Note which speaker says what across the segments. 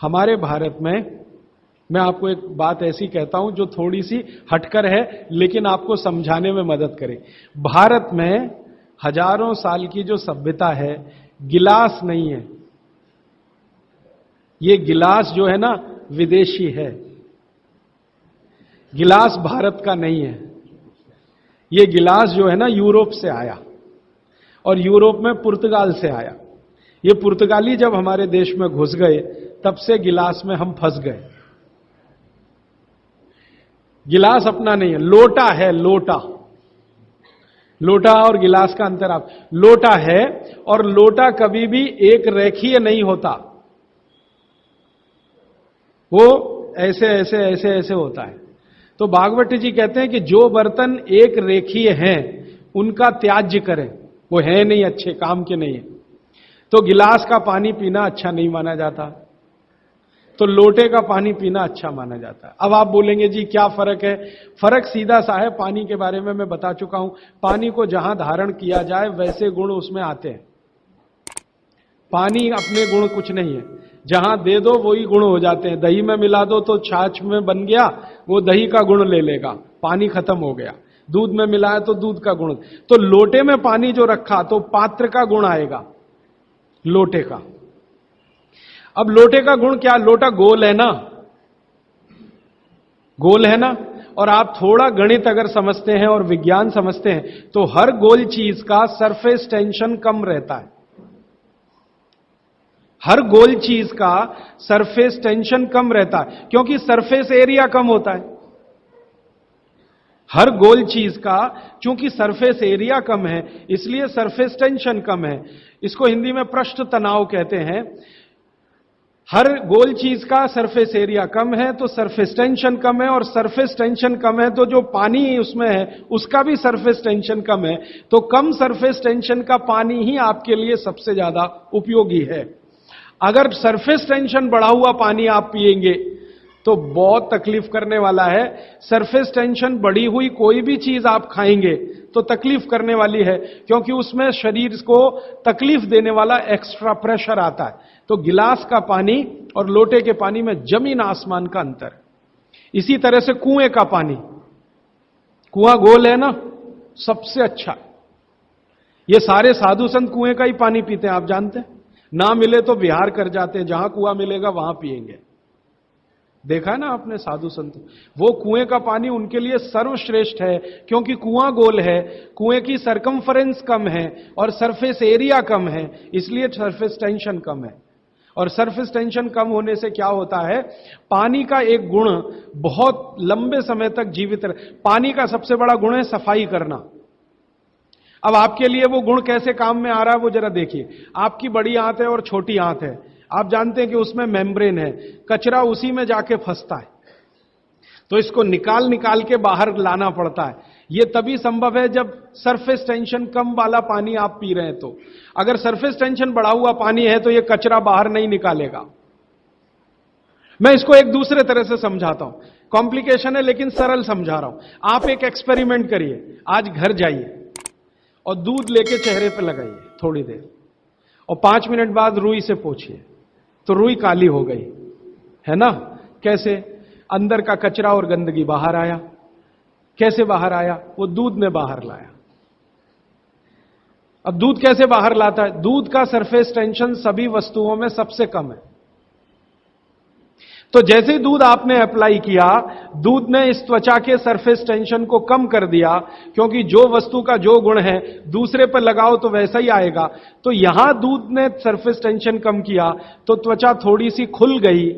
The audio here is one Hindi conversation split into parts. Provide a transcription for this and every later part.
Speaker 1: हमारे भारत में, मैं आपको एक बात ऐसी कहता हूं जो थोड़ी सी हटकर है लेकिन आपको समझाने में मदद करे। भारत में हजारों साल की जो सभ्यता है, गिलास नहीं है। ये गिलास जो है ना विदेशी है, गिलास भारत का नहीं है। ये गिलास जो है ना यूरोप से आया, और यूरोप में पुर्तगाल से आया। ये पुर्तगाली जब हमारे देश में घुस गए तब से गिलास में हम फंस गए। गिलास अपना नहीं है, लोटा है। लोटा, लोटा और गिलास का अंतर आप, लोटा है और लोटा कभी भी एक रेखीय नहीं होता, वो ऐसे ऐसे ऐसे ऐसे होता है। तो भागवत जी कहते हैं कि जो बर्तन एक रेखीय हैं उनका त्याज्य करें, वो है नहीं अच्छे, काम के नहीं है। तो गिलास का पानी पीना अच्छा नहीं माना जाता, तो लोटे का पानी पीना अच्छा माना जाता है। अब आप बोलेंगे जी क्या फर्क है? फर्क सीधा सा है, पानी के बारे में मैं बता चुका हूं। पानी को जहां धारण किया जाए वैसे गुण उसमें आते हैं। पानी अपने गुण कुछ नहीं है, जहां दे दो वही गुण हो जाते हैं। दही में मिला दो तो छाछ में बन गया, वो दही का गुण ले लेगा, पानी खत्म हो गया। दूध में मिलाया तो दूध का गुण। तो लोटे में पानी जो रखा तो पात्र का गुण आएगा, लोटे का। अब लोटे का गुण क्या? लोटा गोल है ना, गोल है ना। और आप थोड़ा गणित अगर समझते हैं और विज्ञान समझते हैं तो हर गोल चीज का सरफेस टेंशन कम रहता है। हर गोल चीज का सरफेस टेंशन कम रहता है क्योंकि सरफेस एरिया कम होता है। हर गोल चीज का चूंकि सरफेस एरिया कम है इसलिए सरफेस टेंशन कम है। इसको हिंदी में पृष्ठ तनाव कहते हैं। हर गोल चीज का सरफेस एरिया कम है तो सरफेस टेंशन कम है, और सरफेस टेंशन कम है तो जो पानी उसमें है उसका भी सरफेस टेंशन कम है। तो कम सरफेस टेंशन का पानी ही आपके लिए सबसे ज्यादा उपयोगी है। अगर सरफेस टेंशन बढ़ा हुआ पानी आप पिएंगे तो बहुत तकलीफ करने वाला है। सरफेस टेंशन बढ़ी हुई कोई भी चीज आप खाएंगे तो तकलीफ करने वाली है, क्योंकि उसमें शरीर को तकलीफ देने वाला एक्स्ट्रा प्रेशर आता है। तो गिलास का पानी और लोटे के पानी में जमीन आसमान का अंतर। इसी तरह से कुएं का पानी, कुआं गोल है ना, सबसे अच्छा। ये सारे साधु संत कुएं का ही पानी पीते हैं, आप जानते हैं। ना मिले तो विहार कर जाते हैं, जहां कुआं मिलेगा वहां पिएंगे। देखा है ना आपने साधु संत, वो कुएं का पानी उनके लिए सर्वश्रेष्ठ है, क्योंकि कुआं गोल है, कुएं की सरकमफरेंस कम है और सरफेस एरिया कम है, इसलिए सरफेस टेंशन कम है। और सरफेस टेंशन कम होने से क्या होता है, पानी का एक गुण बहुत लंबे समय तक जीवित रहे। पानी का सबसे बड़ा गुण है सफाई करना। अब आपके लिए वो गुण कैसे काम में आ रहा है वो जरा देखिए। आपकी बड़ी आंत है और छोटी आंत है, आप जानते हैं कि उसमें मेम्ब्रेन है, कचरा उसी में जाके फंसता है, तो इसको निकाल निकाल के बाहर लाना पड़ता है। यह तभी संभव है जब सरफेस टेंशन कम वाला पानी आप पी रहे हैं। तो अगर सरफेस टेंशन बढ़ा हुआ पानी है तो यह कचरा बाहर नहीं निकालेगा। मैं इसको एक दूसरे तरह से समझाता हूं, कॉम्प्लिकेशन है लेकिन सरल समझा रहा हूं। आप एक एक्सपेरिमेंट करिए, आज घर जाइए और दूध लेके चेहरे पे लगाइए थोड़ी देर, और 5 मिनट बाद रुई से पोंछिए, तो रुई काली हो गई है ना। कैसे? अंदर का कचरा और गंदगी बाहर आया। कैसे बाहर आया? वो दूध ने बाहर लाया। अब दूध कैसे बाहर लाता है? दूध का सरफेस टेंशन सभी वस्तुओं में सबसे कम है। तो जैसे ही दूध आपने अप्लाई किया, दूध ने इस त्वचा के सरफेस टेंशन को कम कर दिया, क्योंकि जो वस्तु का जो गुण है दूसरे पर लगाओ तो वैसा ही आएगा। तो यहां दूध ने सरफेस टेंशन कम किया तो त्वचा थोड़ी सी खुल गई,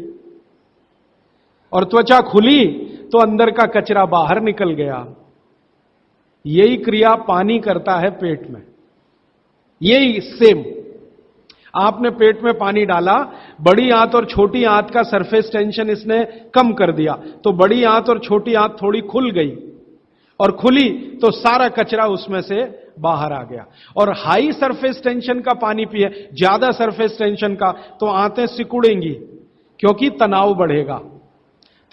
Speaker 1: और त्वचा खुली तो अंदर का कचरा बाहर निकल गया। यही क्रिया पानी करता है पेट में। यही सेम, आपने पेट में पानी डाला, बड़ी आंत और छोटी आंत का सरफेस टेंशन इसने कम कर दिया, तो बड़ी आंत और छोटी आंत थोड़ी खुल गई, और खुली तो सारा कचरा उसमें से बाहर आ गया। और हाई सरफेस टेंशन का पानी पिए, ज्यादा सरफेस टेंशन का, तो आंतें सिकुड़ेंगी, क्योंकि तनाव बढ़ेगा।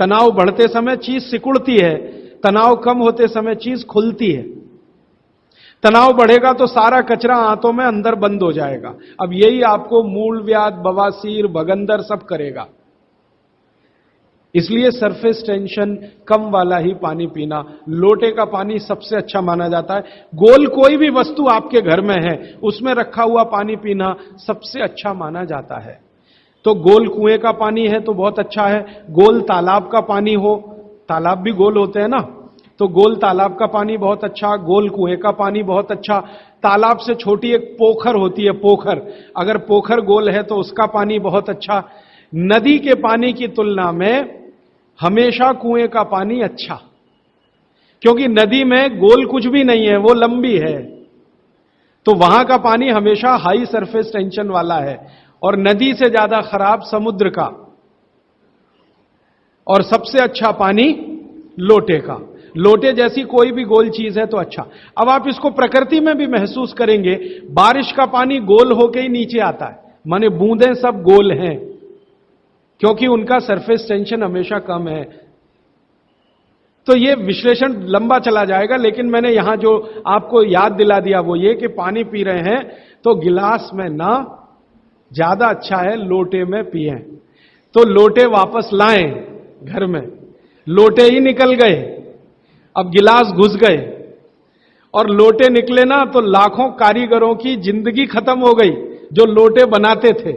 Speaker 1: तनाव बढ़ते समय चीज सिकुड़ती है, तनाव कम होते समय चीज खुलती है। तनाव बढ़ेगा तो सारा कचरा आंतों में अंदर बंद हो जाएगा। अब यही आपको मूल व्याध, बवासीर, भगंदर सब करेगा। इसलिए सरफेस टेंशन कम वाला ही पानी पीना। लोटे का पानी सबसे अच्छा माना जाता है। गोल कोई भी वस्तु आपके घर में है उसमें रखा हुआ पानी पीना सबसे अच्छा माना जाता है। तो गोल कुएं का पानी है तो बहुत अच्छा है, गोल तालाब का पानी हो, तालाब भी गोल होते हैं ना, तो गोल तालाब का पानी बहुत अच्छा, गोल कुएं का पानी बहुत अच्छा। तालाब से छोटी एक पोखर होती है, पोखर, अगर पोखर गोल है तो उसका पानी बहुत अच्छा। नदी के पानी की तुलना में हमेशा कुएं का पानी अच्छा, क्योंकि नदी में गोल कुछ भी नहीं है, वो लंबी है, तो वहां का पानी हमेशा हाई सरफेस टेंशन वाला है। और नदी से ज्यादा खराब समुद्र का, और सबसे अच्छा पानी लोटे का। लोटे जैसी कोई भी गोल चीज है तो अच्छा। अब आप इसको प्रकृति में भी महसूस करेंगे, बारिश का पानी गोल होके ही नीचे आता है, माने बूंदें सब गोल हैं, क्योंकि उनका सरफेस टेंशन हमेशा कम है। तो ये विश्लेषण लंबा चला जाएगा, लेकिन मैंने यहां जो आपको याद दिला दिया वो ये कि पानी पी रहे हैं तो गिलास में ना, ज्यादा अच्छा है लोटे में पिएं। तो लोटे वापस लाएं घर में, लोटे ही निकल गए, अब गिलास घुस गए, और लोटे निकले ना तो लाखों कारीगरों की जिंदगी खत्म हो गई जो लोटे बनाते थे।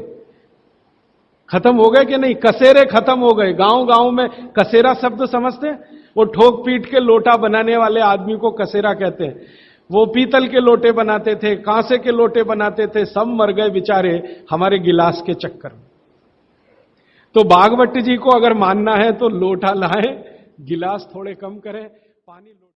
Speaker 1: खत्म हो गए कि नहीं? कसेरे खत्म हो गए। गांव गांव में कसेरा शब्द समझते हैं? वो ठोक पीट के लोटा बनाने वाले आदमी को कसेरा कहते हैं। वो पीतल के लोटे बनाते थे, कांसे के लोटे बनाते थे, सब मर गए बेचारे हमारे गिलास के चक्कर में। तो भागवत जी को अगर मानना है तो लोटा लाएं, गिलास थोड़े कम करें, पानी